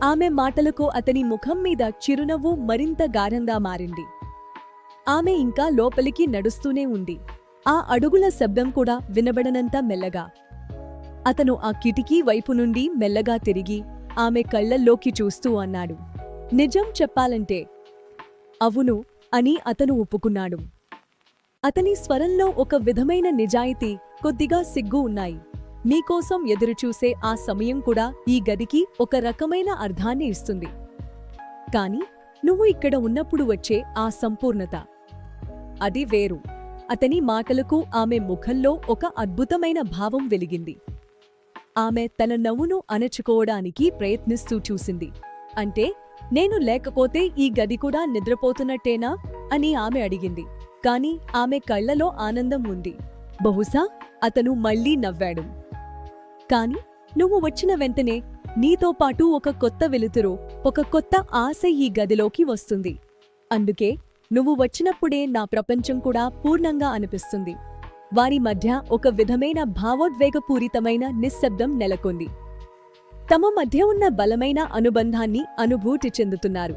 ఆమె మాటలకు అతని ముఖం మీద చిరునవ్వు మరింత గాఢంగా మారింది. ఆమె ఇంకా లోపలికి నడుస్తూనే ఉంది. ఆ అడుగుల శబ్దం కూడా వినబడనంత మెల్లగా. అతను ఆ కిటికీ వైపు నుండి మెల్లగా తిరిగి ఆమె కళ్లల్లోకి చూస్తూ అన్నాడు, నిజం చెప్పాలంటే అవును అని అతను ఒప్పుకున్నాడు. అతని స్వరంలో ఒక విధమైన నిజాయితీ, కొద్దిగా సిగ్గు ఉన్నాయి. మీకోసం ఎదురుచూసే ఆ సమయం కూడా ఈ గదికి ఒక రకమైన అర్థాన్ని ఇస్తుంది. కాని నువ్వు ఇక్కడ ఉన్నప్పుడు వచ్చే ఆ సంపూర్ణత, అది వేరు. అతని మాటలకు ఆమె ముఖంలో ఒక అద్భుతమైన భావం వెలిగింది. ఆమె తన నవ్వును అణచుకోవడానికి ప్రయత్నిస్తూ చూసింది. అంటే నేను లేకపోతే ఈ గది కూడా నిద్రపోతున్నట్టేనా అని ఆమె అడిగింది. కాని ఆమె కళ్లలో ఆనందం ఉంది. బహుశా అతను మళ్లీ నవ్వాడు. కాని నువ్వు వచ్చిన వెంటనే నీతో పాటు ఒక కొత్త వెలుతురు, ఒక కొత్త ఆశ ఈ గదిలోకి వస్తుంది. అందుకే నువ్వు వచ్చినప్పుడే నా ప్రపంచం కూడా పూర్ణంగా అనిపిస్తుంది. వారి మధ్య ఒక విధమైన భావోద్వేగపూరితమైన నిశ్శబ్దం నెలకొంది. తమ మధ్య ఉన్న బలమైన అనుబంధాన్ని అనుభూతి చెందుతున్నారు.